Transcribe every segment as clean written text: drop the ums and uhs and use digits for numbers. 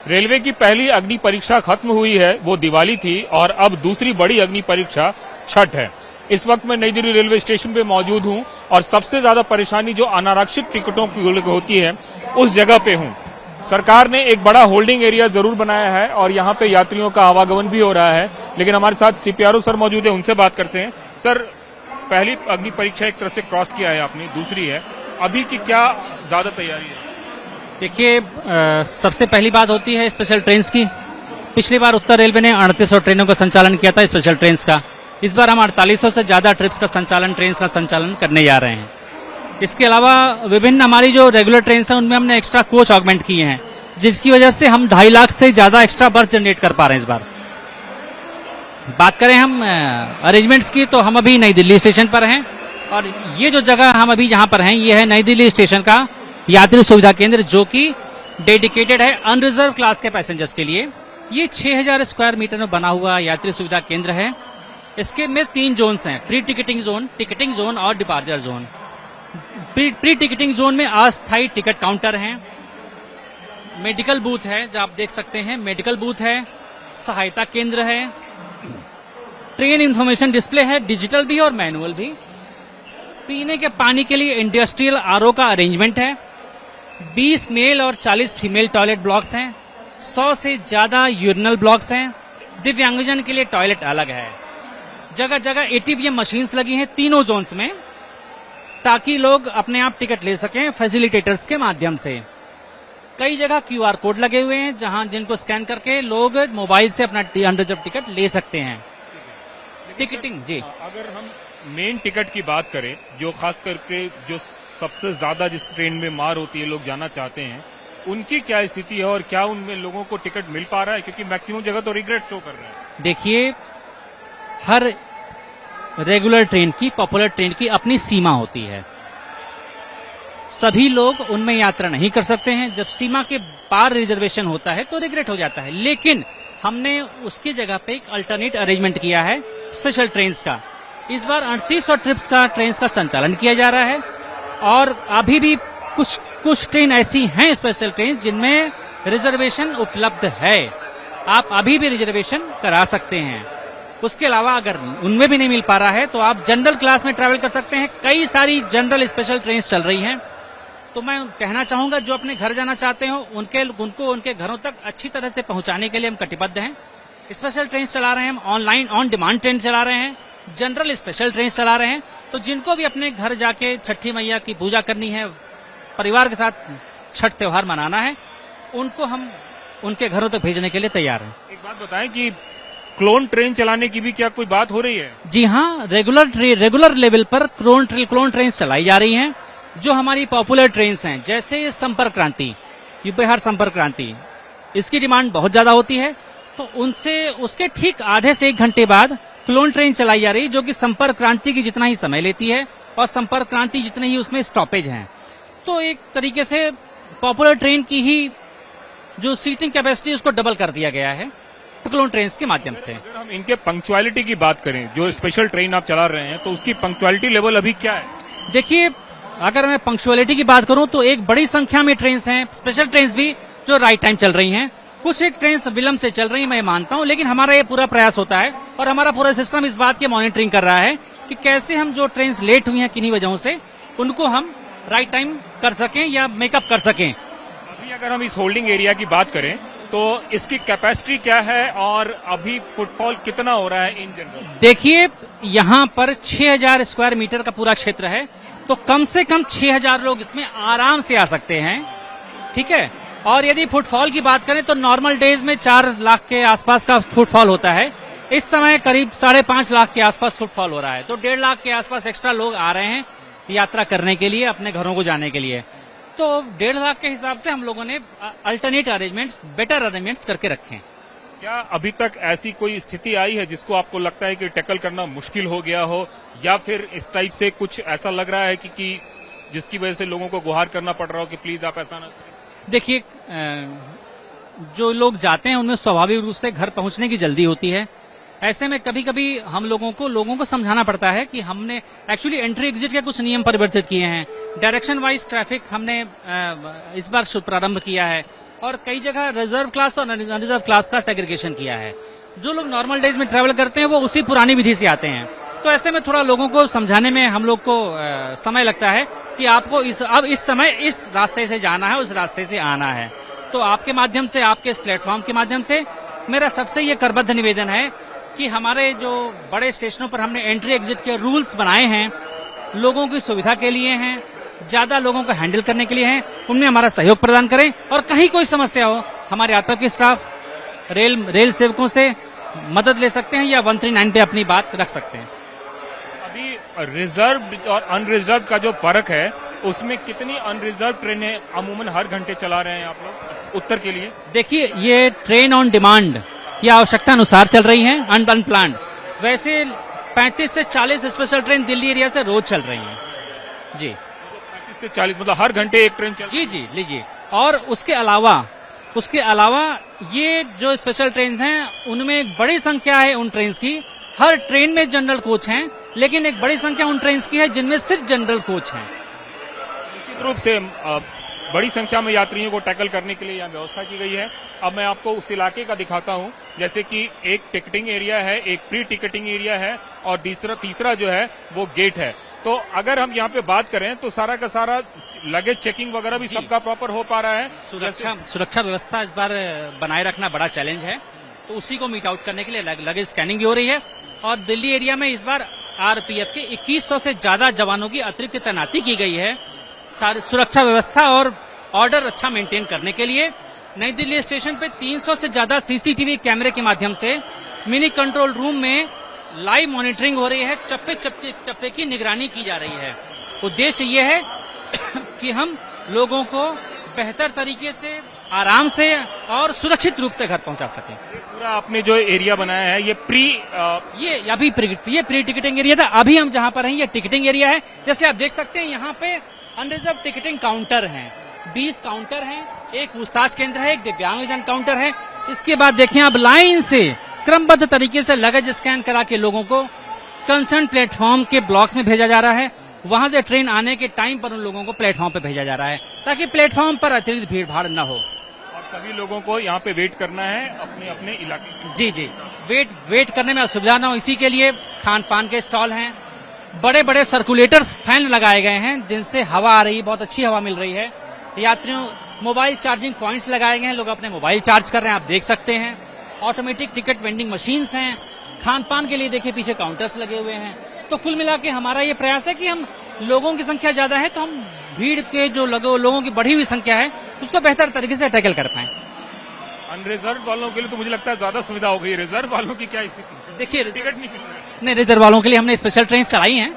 Railway की पहली अग्नि परीक्षा खत्म हुई है, वो दिवाली थी, और अब दूसरी बड़ी अग्नि परीक्षा छठ है। इस वक्त मैं नई दिल्ली रेलवे स्टेशन पे मौजूद हूं और सबसे ज्यादा परेशानी जो अनारक्षित टिकटों की होती है उस जगह पे हूं। सरकार ने एक बड़ा होल्डिंग एरिया जरूर बनाया है और यहाँ पे यात्रियों का आवागमन भी हो रहा है, लेकिन हमारे साथ सीपीआरओ सर मौजूद है, उनसे बात करते हैं। सर, पहली अग्नि परीक्षा एक तरह से क्रॉस किया है आपने, दूसरी है, अभी की क्या ज्यादा तैयारी है? देखिए, सबसे पहली बात होती है स्पेशल ट्रेन की। पिछली बार उत्तर रेलवे ने 3800 ट्रेनों का संचालन किया था स्पेशल ट्रेन का। इस बार हम 4800 से ज्यादा ट्रिप्स का संचालन, ट्रेन का संचालन करने जा रहे हैं। इसके अलावा विभिन्न हमारी जो रेगुलर ट्रेन है उनमें हमने एक्स्ट्रा कोच ऑगमेंट किए हैं, जिसकी वजह से हम 2.5 लाख से ज्यादा एक्स्ट्रा बर्थ जनरेट कर पा रहे हैं इस बार। बात करें हम अरेंजमेंट्स की, तो हम अभी नई दिल्ली स्टेशन पर हैं और ये जो जगह हम अभी जहां पर हैं ये है नई दिल्ली स्टेशन का यात्री सुविधा केंद्र, जो कि डेडिकेटेड है अनरिजर्व क्लास के पैसेंजर्स के लिए। ये 6000 स्क्वायर मीटर में बना हुआ यात्री सुविधा केंद्र है। इसके में 3 जोन्स हैं, pre ticketing zone, ticketing zone और departure zone. Pre ticketing zone में अस्थायी टिकट काउंटर हैं, मेडिकल बूथ है जो आप देख सकते हैं, मेडिकल बूथ है, सहायता केंद्र है, ट्रेन इंफॉर्मेशन डिस्प्ले है, डिजिटल भी और मैनुअल भी। पीने के पानी के लिए इंडस्ट्रियल आरओ का अरेंजमेंट है। 20 मेल और 40 फीमेल टॉयलेट ब्लॉक्स हैं। 100 से ज्यादा यूरिनल ब्लॉक्स हैं। दिव्यांगजन के लिए टॉयलेट अलग है। जगह जगह एटीपीएम मशीन्स लगी हैं तीनों जोन्स में, ताकि लोग अपने आप टिकट ले सकें फैसिलिटेटर्स के माध्यम से। कई जगह क्यूआर कोड लगे हुए हैं, जहां जिनको स्कैन करके लोग मोबाइल से अपना अनरिजर्व टिकट ले सकते हैं। टिकटिंग जी, अगर हम मेन टिकट की बात करें, जो खास करके जो सबसे ज्यादा जिस ट्रेन में मार होती है, लोग जाना चाहते हैं, उनकी क्या स्थिति है और क्या उनमें लोगों को टिकट मिल पा रहा है? क्योंकि मैक्सिमम जगह तो रिग्रेट शो कर रहे हैं। देखिए, हर रेगुलर ट्रेन की, पॉपुलर ट्रेन की अपनी सीमा होती है। सभी लोग उनमें यात्रा नहीं कर सकते हैं। जब सीमा के पार रिजर्वेशन होता है तो रिग्रेट हो जाता है, लेकिन हमने उसकी जगह पे एक अल्टरनेट अरेंजमेंट किया है स्पेशल ट्रेन्स का। इस बार 3800 ट्रिप्स का ट्रेन्स का संचालन किया जा रहा है और अभी भी कुछ ट्रेन ऐसी हैं स्पेशल ट्रेन जिनमें रिजर्वेशन उपलब्ध है। आप अभी भी रिजर्वेशन करा सकते हैं। उसके अलावा अगर उनमें भी नहीं मिल पा रहा है तो आप जनरल क्लास में ट्रैवल कर सकते हैं। कई सारी जनरल स्पेशल ट्रेन चल रही हैं। तो मैं कहना चाहूंगा, जो अपने घर जाना चाहते हो उनको उनके घरों तक अच्छी तरह से पहुंचाने के लिए हम कटिबद्ध हैं। स्पेशल ट्रेन चला रहे हैं हम, ऑनलाइन ऑन डिमांड ट्रेन चला रहे हैं, जनरल स्पेशल ट्रेन चला रहे हैं। तो जिनको भी अपने घर जाके छठी मैया की पूजा करनी है, परिवार के साथ छठ त्योहार मनाना है, उनको हम उनके घरों तक भेजने के लिए तैयार हैं। एक बात बताएं कि क्लोन ट्रेन चलाने की भी क्या कोई बात हो रही है? जी हाँ, रेगुलर लेवल पर क्लोन ट्रेन चलाई जा रही हैं। जो हमारी पॉपुलर ट्रेन हैं, जैसे संपर्क क्रांति, यूपी बिहार संपर्क क्रांति, इसकी डिमांड बहुत ज्यादा होती है। तो उनसे उसके ठीक आधे से 1 घंटे बाद क्लोन ट्रेन चलाई जा रही है, जो कि संपर्क क्रांति की जितना ही समय लेती है और संपर्क क्रांति जितने ही उसमें स्टॉपेज हैं। तो एक तरीके से पॉपुलर ट्रेन की ही जो सीटिंग कैपेसिटी उसको डबल कर दिया गया है क्लोन ट्रेन के माध्यम से। अगर हम इनके पंक्चुअलिटी की बात करें, जो स्पेशल ट्रेन आप चला रहे हैं, तो उसकी पंक्चुअलिटी लेवल अभी क्या है? देखिए, अगर मैं पंक्चुअलिटी की बात करूं तो एक बड़ी संख्या में ट्रेन हैं, स्पेशल ट्रेन भी, जो राइट टाइम चल रही हैं। कुछ एक ट्रेन विलंब से चल रही है, मैं मानता हूं, लेकिन हमारा ये पूरा प्रयास होता है और हमारा पूरा सिस्टम इस बात की मॉनिटरिंग कर रहा है कि कैसे हम जो ट्रेन लेट हुई हैं किन्हीं वजहों से, उनको हम राइट टाइम कर सकें या मेकअप कर सकें। अभी अगर हम इस होल्डिंग एरिया की बात करें तो इसकी कैपेसिटी क्या है और अभी फुटफॉल कितना हो रहा है इन जनरल? देखिए, यहाँ पर 6000 स्क्वायर मीटर का पूरा क्षेत्र है, तो कम से कम 6000 लोग इसमें आराम से आ सकते हैं। ठीक है, और यदि फुटफॉल की बात करें तो नॉर्मल डेज में 4 लाख के आसपास का फुटफॉल होता है। इस समय करीब 5.5 लाख के आसपास फुटफॉल हो रहा है। तो 1.5 लाख के आसपास एक्स्ट्रा लोग आ रहे हैं यात्रा करने के लिए, अपने घरों को जाने के लिए। तो 1.5 लाख के हिसाब से हम लोगों ने अल्टरनेट अरेंजमेंट्स, बेटर अरेंजमेंट्स करके रखे हैं। क्या अभी तक ऐसी कोई स्थिति आई है जिसको आपको लगता है कि टैकल करना मुश्किल हो गया हो, या फिर इस टाइप से कुछ ऐसा लग रहा है कि जिसकी वजह से लोगों को गुहार करना पड़ रहा हो कि प्लीज आप ऐसा ना करें? देखिए, जो लोग जाते हैं उनमें स्वाभाविक रूप से घर पहुंचने की जल्दी होती है। ऐसे में कभी कभी हम लोगों को समझाना पड़ता है कि हमने एक्चुअली एंट्री एग्जिट के कुछ नियम परिवर्तित किए हैं। डायरेक्शन वाइज ट्रैफिक हमने इस बार प्रारंभ किया है। और कई जगह रिजर्व क्लास और अनरिजर्व क्लास का सेग्रीगेशन किया है। जो लोग नॉर्मल डेज में ट्रेवल करते हैं वो उसी पुरानी विधि से आते हैं, तो ऐसे में थोड़ा लोगों को समझाने में हम लोग को समय लगता है कि आपको अब इस समय इस रास्ते से जाना है, उस रास्ते से आना है। तो आपके माध्यम से, आपके इस प्लेटफॉर्म के माध्यम से मेरा सबसे ये करबद्ध निवेदन है कि हमारे जो बड़े स्टेशनों पर हमने एंट्री एग्जिट के रूल्स बनाए हैं, लोगों की सुविधा के लिए हैं, ज्यादा लोगों को हैंडल करने के लिए हैं, उनमें हमारा सहयोग प्रदान करें। और कहीं कोई समस्या हो, हमारे यात्रा के स्टाफ रेल सेवकों से मदद ले सकते हैं या 139 पे अपनी बात रख सकते हैं। अभी रिजर्व और अनरिजर्व का जो फर्क है, उसमें कितनी अनरिजर्व ट्रेनें अमूमन हर घंटे चला रहे हैं आप लोग उत्तर के लिए? देखिए, ये ट्रेन ऑन डिमांड या आवश्यकता अनुसार चल रही हैं, अनप्लान्ड। वैसे 35 से 40 स्पेशल ट्रेन दिल्ली एरिया से रोज चल रही हैं जी। 35 से 40 मतलब हर घंटे एक ट्रेन चल जी जी लीजिए। और उसके अलावा ये जो स्पेशल ट्रेन हैं, उनमें एक बड़ी संख्या है उन ट्रेन की। हर ट्रेन में जनरल कोच हैं, लेकिन एक बड़ी संख्या उन ट्रेन की है जिनमें सिर्फ जनरल कोच हैं। निश्चित रूप से बड़ी संख्या में यात्रियों को टैकल करने के लिए यहाँ व्यवस्था की गई है। अब मैं आपको उस इलाके का दिखाता हूँ, जैसे कि एक टिकटिंग एरिया है, एक प्री टिकटिंग एरिया है और तीसरा जो है वो गेट है। तो अगर हम यहाँ पे बात करें तो सारा का सारा लगेज चेकिंग वगैरह भी सबका प्रॉपर हो पा रहा है। सुरक्षा व्यवस्था इस बार बनाए रखना बड़ा चैलेंज है, तो उसी को मीट आउट करने के लिए लगेज स्कैनिंग भी हो रही है। और दिल्ली एरिया में इस बार आरपीएफ के 2100 से ज्यादा जवानों की अतिरिक्त तैनाती की गई है सुरक्षा व्यवस्था और ऑर्डर अच्छा मेंटेन करने के लिए। नई दिल्ली स्टेशन पे 300 से ज्यादा सीसीटीवी कैमरे के माध्यम से मिनी कंट्रोल रूम में लाइव मॉनिटरिंग हो रही है, चप्पे की निगरानी की जा रही है। उद्देश्य ये है कि हम लोगों को बेहतर तरीके से, आराम से और सुरक्षित रूप से घर पहुंचा सकें। पूरा आपने जो एरिया बनाया है ये प्री टिकटिंग एरिया था। अभी हम जहां पर हैं ये टिकटिंग एरिया है। जैसे आप देख सकते हैं यहाँ पे अनरिजर्व टिकटिंग काउंटर हैं, 20 काउंटर हैं, एक पूछताछ केंद्र है, एक दिव्यांगजन काउंटर है। इसके बाद देखिए आप लाइन से क्रमबद्ध तरीके से लगेज स्कैन करा के लोगों को कंसर्न प्लेटफॉर्म के ब्लॉक्स में भेजा जा रहा है। वहां से ट्रेन आने के टाइम पर उन लोगों को प्लेटफॉर्म पे भेजा जा रहा है, ताकि प्लेटफॉर्म पर अतिरिक्त भीड़ भाड़ न हो। और सभी लोगों को यहाँ पे वेट करना है अपने अपने इलाके। जी वेट करने में असुविधा न हो, इसी के लिए खान पान के स्टॉल हैं, बड़े बड़े सर्कुलेटर्स फैन लगाए गए हैं जिनसे हवा आ रही है, बहुत अच्छी हवा मिल रही है। यात्रियों मोबाइल चार्जिंग पॉइंट्स लगाए गए हैं, लोग अपने मोबाइल चार्ज कर रहे हैं, आप देख सकते हैं। ऑटोमेटिक टिकट वेंडिंग मशीन्स हैं। खान पान के लिए देखिए पीछे काउंटर्स लगे हुए हैं। तो कुल मिला के हमारा ये प्रयास है कि हम लोगों की संख्या ज्यादा है तो हम भीड़ के जो लोगों की बढ़ी हुई संख्या है उसको बेहतर तरीके से टैकल कर पाए। अनरिजर्व वालों के लिए तो मुझे लगता है ज्यादा सुविधा हो गई। रिजर्व वालों की क्या स्थिति? देखिए टिकट नहीं मिल रहा है। नहीं, रिजर्व वालों के लिए हमने स्पेशल ट्रेन चलाई हैं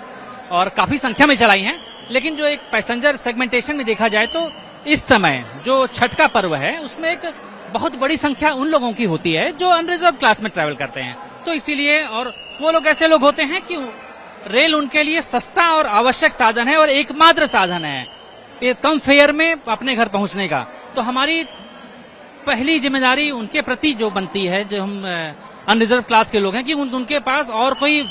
और काफी संख्या में चलाई हैं, लेकिन जो एक पैसेंजर सेगमेंटेशन में देखा जाए तो इस समय जो छठ का पर्व है उसमें एक बहुत बड़ी संख्या उन लोगों की होती है जो अनरिजर्व क्लास में ट्रैवल करते हैं। तो इसीलिए, और वो लोग ऐसे लोग होते हैं कि रेल उनके लिए सस्ता और आवश्यक साधन है और एकमात्र साधन है ये कम फेयर में अपने घर पहुंचने का। तो हमारी पहली जिम्मेदारी उनके प्रति जो बनती है, जो हम अनरिजर्व क्लास के लोग हैं, कि उनके पास और कोई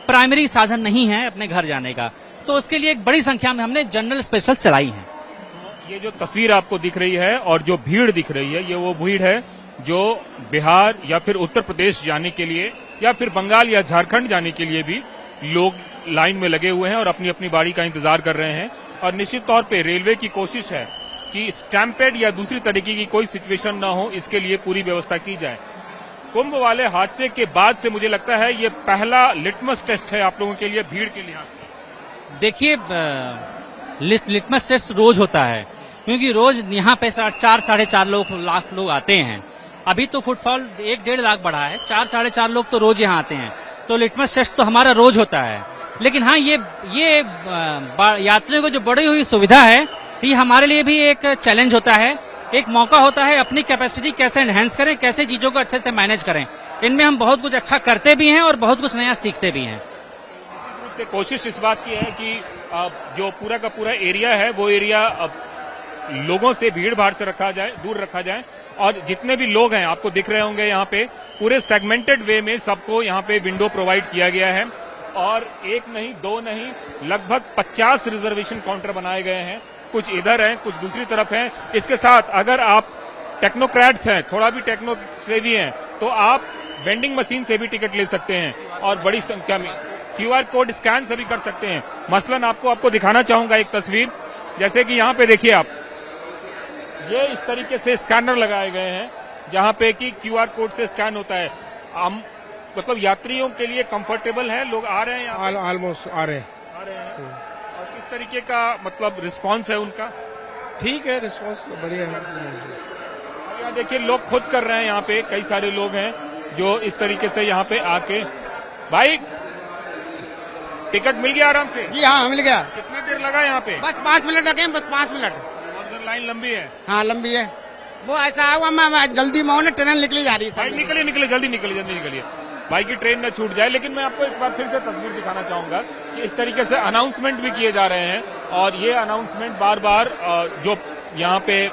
प्राइमरी साधन नहीं है अपने घर जाने का। तो उसके लिए एक बड़ी संख्या में हमने जनरल स्पेशल चलाई है। ये जो तस्वीर आपको दिख रही है और जो भीड़ दिख रही है, ये वो भीड़ है जो बिहार या फिर उत्तर प्रदेश जाने के लिए या फिर बंगाल या झारखंड जाने के लिए भी लोग लाइन में लगे हुए हैं और अपनी अपनी बारी का इंतजार कर रहे हैं। और निश्चित तौर पे रेलवे की कोशिश है कि स्टैम्पेड या दूसरी तरीके की कोई सिचुएशन न हो, इसके लिए पूरी व्यवस्था की जाए। कुंभ वाले हादसे के बाद से मुझे लगता है ये पहला लिटमस टेस्ट है आप लोगों के लिए भीड़ के लिहाज से। देखिए, लिटमस टेस्ट रोज होता है, क्योंकि रोज यहाँ पे 4-4.5 लाख लोग आते हैं। अभी तो फुटफॉल 1-1.5 लाख बढ़ा है, 4-4.5 लोग तो रोज यहाँ आते हैं। तो लिटमस टेस्ट तो हमारा रोज होता है। लेकिन हाँ, ये यात्रियों को जो बढ़ी हुई सुविधा है, ये हमारे लिए भी एक चैलेंज होता है, एक मौका होता है अपनी कैपेसिटी कैसे एनहेंस करें, कैसे चीजों को अच्छे से मैनेज करें। इनमें हम बहुत कुछ अच्छा करते भी हैं और बहुत कुछ नया सीखते भी हैं। से कोशिश इस बात की है कि जो पूरा का पूरा एरिया है वो एरिया लोगों से, भीड़ भाड़ से दूर रखा जाए। और जितने भी लोग हैं आपको दिख रहे होंगे यहाँ पे पूरे सेगमेंटेड वे में सबको यहाँ पे विंडो प्रोवाइड किया गया है। और एक नहीं, दो नहीं, लगभग 50 रिजर्वेशन काउंटर बनाए गए हैं। कुछ इधर हैं, कुछ दूसरी तरफ हैं। इसके साथ अगर आप टेक्नोक्रेट्स हैं, थोड़ा भी टेक्नो सेवी हैं, तो आप वेंडिंग मशीन से भी टिकट ले सकते हैं और बड़ी संख्या में क्यूआर कोड स्कैन से भी कर सकते हैं। मसलन आपको दिखाना चाहूंगा एक तस्वीर, जैसे कि यहाँ पे देखिए आप, ये इस तरीके से स्कैनर लगाए गए हैं जहां पे कि क्यूआर कोड से स्कैन होता है। हम मतलब यात्रियों के लिए कंफर्टेबल है, लोग आ रहे हैं यहाँ पे? ऑलमोस्ट आ रहे हैं। और किस तरीके का मतलब रिस्पांस है उनका? ठीक है, रिस्पॉन्स बढ़िया है। यहाँ देखिए लोग खुद कर रहे हैं, यहाँ पे कई सारे लोग हैं जो इस तरीके से यहाँ पे आके, भाई टिकट मिल गया आराम से? जी हाँ, मिल गया। कितना देर लगा यहाँ पे? बस 5 मिनट लगे, बस 5 मिनट। और उधर लाइन लंबी है? हाँ, लंबी है। वो ऐसा हुआ, मैं जल्दी में हूँ ना, ट्रेन निकली जा रही भाई है। निकलिए जल्दी निकलिए भाई की ट्रेन न छूट जाए। लेकिन मैं आपको एक बार फिर से तस्वीर दिखाना चाहूंगा कि इस तरीके से अनाउंसमेंट भी किए जा रहे हैं और ये अनाउंसमेंट बार बार जो यहाँ पे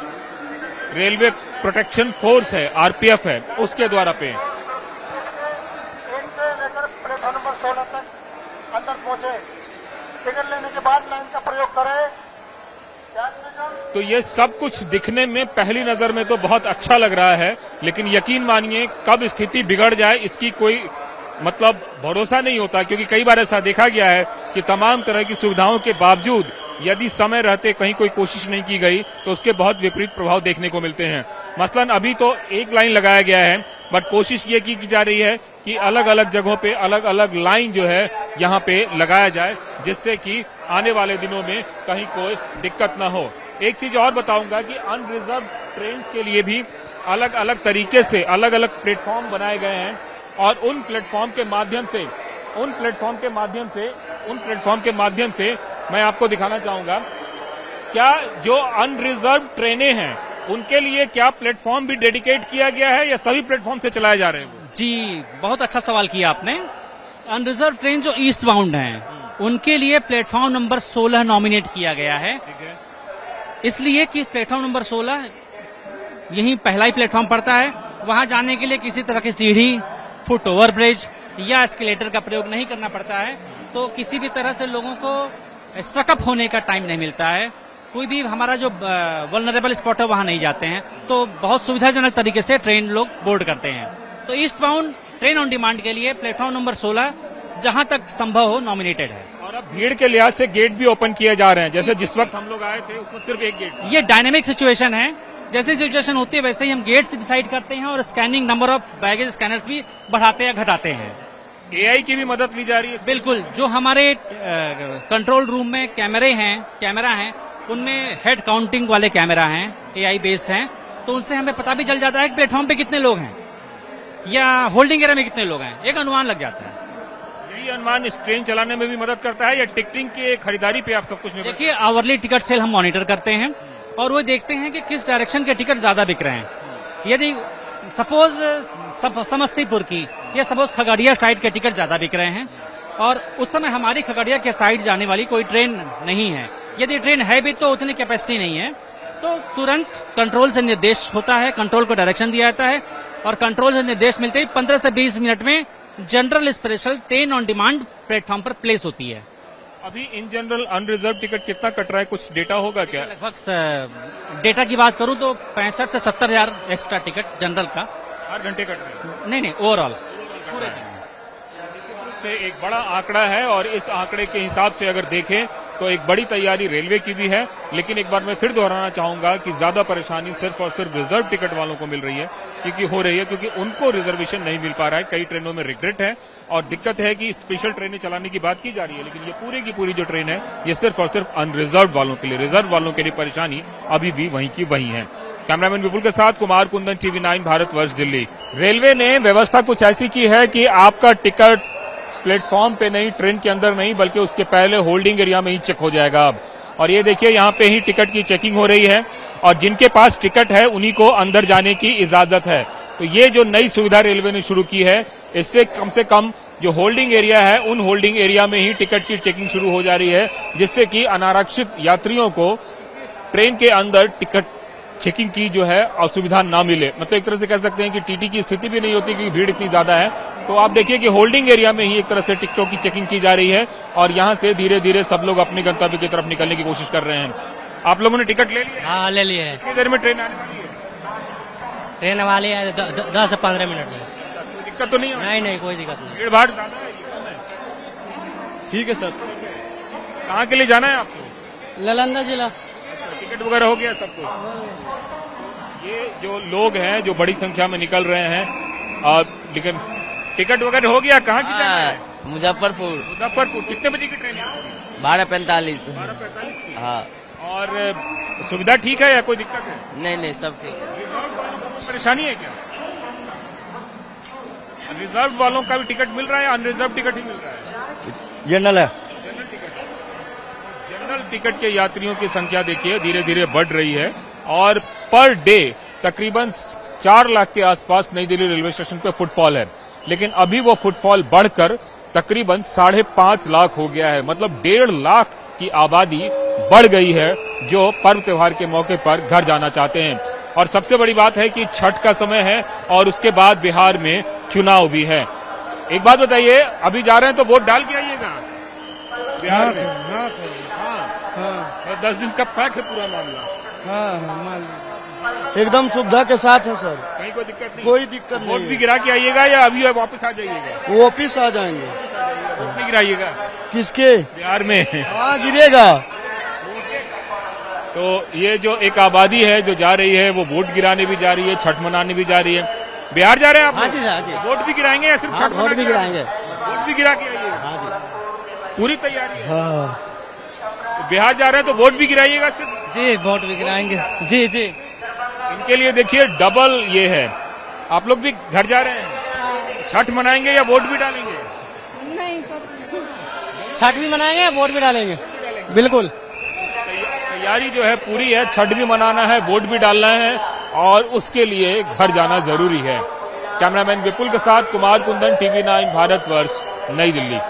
रेलवे प्रोटेक्शन फोर्स है, आरपीएफ है, उसके द्वारा पे से लेकर प्लेटफॉर्म नंबर 16 तक अंदर पहुंचे, टिकट लेने के बाद लाइन का प्रयोग करें। तो ये सब कुछ दिखने में पहली नजर में तो बहुत अच्छा लग रहा है, लेकिन यकीन मानिए कब स्थिति बिगड़ जाए इसकी कोई मतलब भरोसा नहीं होता, क्योंकि कई बार ऐसा देखा गया है कि तमाम तरह की सुविधाओं के बावजूद यदि समय रहते कहीं कोई कोशिश नहीं की गई तो उसके बहुत विपरीत प्रभाव देखने को मिलते हैं। मसलन अभी तो एक लाइन लगाया गया है, बट कोशिश ये की जा रही है कि अलग अलग जगहों पे अलग अलग लाइन जो है यहाँ पे लगाया जाए, जिससे कि आने वाले दिनों में कहीं कोई दिक्कत न हो। एक चीज और बताऊंगा कि अनरिजर्व ट्रेन के लिए भी अलग अलग तरीके से अलग अलग प्लेटफॉर्म बनाए गए हैं और उन प्लेटफॉर्म के माध्यम से मैं आपको दिखाना चाहूंगा, क्या जो अनरिजर्व ट्रेनें हैं उनके लिए क्या प्लेटफॉर्म भी डेडिकेट किया गया है या सभी प्लेटफॉर्म से चलाए जा रहे हैं? जी, बहुत अच्छा सवाल किया आपने। अनरिजर्व ट्रेन जो ईस्ट बाउंड हैं, उनके लिए प्लेटफॉर्म नंबर 16 नॉमिनेट किया गया है। इसलिए कि प्लेटफॉर्म नंबर 16 यही पहला ही प्लेटफॉर्म पड़ता है। वहां जाने के लिए किसी तरह की सीढ़ी, फुट ओवर ब्रिज या एस्केलेटर का प्रयोग नहीं करना पड़ता है, तो किसी भी तरह से लोगों को स्ट्रकअप होने का टाइम नहीं मिलता है। कोई भी हमारा जो वल्नरेबल स्पॉट है वहां नहीं जाते हैं, तो बहुत सुविधाजनक तरीके से ट्रेन लोग बोर्ड करते हैं। तो east bound train on demand के लिए प्लेटफॉर्म नंबर 16 जहां तक संभव हो नॉमिनेटेड है। और अब भीड़ के लिहाज से गेट भी ओपन किए जा रहे हैं, जैसे जिस वक्त हम लोग आए थे उसमें सिर्फ एक गेट। ये डायनेमिक सिचुएशन है, जैसी सिचुएशन होती है वैसे ही हम गेट से डिसाइड करते हैं और scanning number of baggage scanners भी बढ़ाते या घटाते हैं। एआई की भी मदद ली जा रही है? बिल्कुल, जो हमारे कंट्रोल रूम में कैमरा हैं, उनमें हेड काउंटिंग वाले कैमरा हैं, एआई बेस्ड हैं, तो उनसे हमें पता भी चल जाता है कि प्लेटफॉर्म पे कितने लोग हैं या होल्डिंग एरिया में कितने लोग हैं, एक अनुमान लग जाता है। यही अनुमान इस ट्रेन चलाने में भी मदद करता है या टिकटिंग के खरीदारी पे आप सब कुछ निर्भर? देखिए, आवरली टिकट सेल हम मॉनिटर करते हैं और वो देखते हैं कि किस डायरेक्शन के टिकट ज्यादा बिक रहे हैं। यदि सपोज समस्तीपुर की या सपोज खगड़िया साइड के टिकट ज्यादा बिक रहे हैं और उस समय हमारी खगड़िया के साइड जाने वाली कोई ट्रेन नहीं है, यदि ट्रेन है भी तो उतनी कैपेसिटी नहीं है, तो तुरंत कंट्रोल से निर्देश होता है, कंट्रोल को डायरेक्शन दिया जाता है और कंट्रोल से निर्देश मिलते ही 15 से 20 मिनट में general special train on demand platform पर प्लेस होती है। अभी इन जनरल अनरिजर्व टिकट कितना कट रहा है, कुछ डेटा होगा क्या? लगभग डेटा की बात करूं तो 65 से 70 हजार एक्स्ट्रा टिकट जनरल का हर घंटे कट रहा है? नहीं, ओवरऑल पूरे दिन से एक बड़ा आंकड़ा है और इस आंकड़े के हिसाब से अगर देखें तो एक बड़ी तैयारी रेलवे की भी है। लेकिन एक बार मैं फिर दोहराना चाहूंगा कि ज्यादा परेशानी सिर्फ और सिर्फ रिजर्व टिकट वालों को मिल रही है, क्योंकि उनको रिजर्वेशन नहीं मिल पा रहा है। कई ट्रेनों में रिग्रेट है और दिक्कत है कि स्पेशल ट्रेनें चलाने की बात की जा रही है, लेकिन ये पूरी की पूरी जो ट्रेन है ये सिर्फ और सिर्फ अनरिजर्व वालों के लिए, रिजर्व वालों के लिए परेशानी अभी भी वहीं की वहीं है। कैमरामैन विपुल के साथ कुमार कुंदन, TV9 भारतवर्ष, दिल्ली। रेलवे ने व्यवस्था कुछ ऐसी की है कि आपका टिकट प्लेटफॉर्म पे नहीं, ट्रेन के अंदर नहीं, बल्कि उसके पहले होल्डिंग एरिया में ही चेक हो जाएगा अब। और ये देखिए यहाँ पे ही टिकट की चेकिंग हो रही है और जिनके पास टिकट है उन्हीं को अंदर जाने की इजाजत है। तो ये जो नई सुविधा रेलवे ने शुरू की है, इससे कम से कम जो होल्डिंग एरिया है उन होल्डिंग एरिया में ही टिकट की चेकिंग शुरू हो जा रही है, जिससे कि अनारक्षित यात्रियों को ट्रेन के अंदर टिकट चेकिंग की जो है असुविधा ना मिले। मतलब एक तरह से कह सकते हैं कि टीटी की स्थिति भी नहीं होती क्योंकि भीड़ इतनी ज्यादा है। तो आप देखिए कि होल्डिंग एरिया में ही एक तरह से टिकटों की चेकिंग की जा रही है और यहाँ से धीरे धीरे सब लोग अपने गंतव्य की तरफ निकलने की कोशिश कर रहे हैं। आप लोगों ने टिकट ले लिया? हाँ, ले लिए है। कितनी देर में ट्रेन आने वाली है? ट्रेन वाली है 10 से 15 मिनट में। कोई दिक्कत तो नहीं है? नहीं नहीं कोई दिक्कत नहीं। भीड़ भाड़ ज्यादा है ये कम है? ठीक है सर। कहाँ के लिए जाना है आपको? नालंदा जिला। टिकट वगैरह हो गया सब कुछ? ये जो लोग हैं जो बड़ी संख्या में निकल रहे हैं और लेकिन टिकट वगैरह हो गया? कहाँ की जाना है? मुजफ्फरपुर। मुजफ्फरपुर। कितने बजे की ट्रेन है? 12:45। 12:45 की। हाँ। और सुविधा ठीक है या कोई दिक्कत है? नहीं नहीं सब ठीक है। रिजर्व वालों को कोई परेशानी है क्या? रिजर्व वालों का भी टिकट मिल रहा है या अनरिजर्व टिकट ही मिल रहा है? जनरल है। General ticket. जनरल टिकट के यात्रियों की संख्या देखिए धीरे धीरे बढ़ रही है और पर डे तकरीबन 4 लाख के आसपास नई दिल्ली रेलवे स्टेशन पे फुटफॉल है, लेकिन अभी वो फुटफॉल बढ़कर तकरीबन 5.5 लाख हो गया है। मतलब 1.5 लाख की आबादी बढ़ गई है जो पर्व त्योहार के मौके पर घर जाना चाहते हैं। और सबसे बड़ी बात है कि छठ का समय है और उसके बाद बिहार में चुनाव भी है। एक बात बताइए, अभी जा रहे हैं तो वोट डाल के आइएगा बिहार में? हाँ सर। हाँ। 10 दिन का पैक है पूरा मामला। हाँ एकदम सुविधा के साथ है सर। कहीं कोई दिक्कत नहीं? कोई दिक्कत वोट नहीं भी है। गिरा के आइएगा या अभी वापस आ जाइएगा? वापिस आ जाएंगे। वोट नहीं गिराइएगा किसके? बिहार में? हाँ गिरेगा। तो ये जो एक आबादी है जो जा रही है वो वोट गिराने भी जा रही है, छठ मनाने भी जा रही है। बिहार जा रहे हैं आप? हाँ जी, हाँ जी। वोट भी गिराएंगे या सिर्फ छठ वोट मना भी के? गिराएंगे। वोट भी गिरा के आइएगा? हाँ जी। पूरी तैयारी है? हाँ तो बिहार जा रहे हैं तो वोट भी गिराइएगा सिर्फ? जी वोट भी गिराएंगे। जी जी। इनके लिए देखिए डबल ये है। आप लोग भी घर जा रहे हैं, छठ मनाएंगे या वोट भी डालेंगे? छठ भी मनाएंगे वोट भी डालेंगे। बिल्कुल। तैयारी जो है पूरी है, छठ भी मनाना है, वोट भी डालना है और उसके लिए घर जाना जरूरी है। कैमरामैन विपुल के साथ कुमार कुंदन, TV9 भारतवर्ष, नई दिल्ली।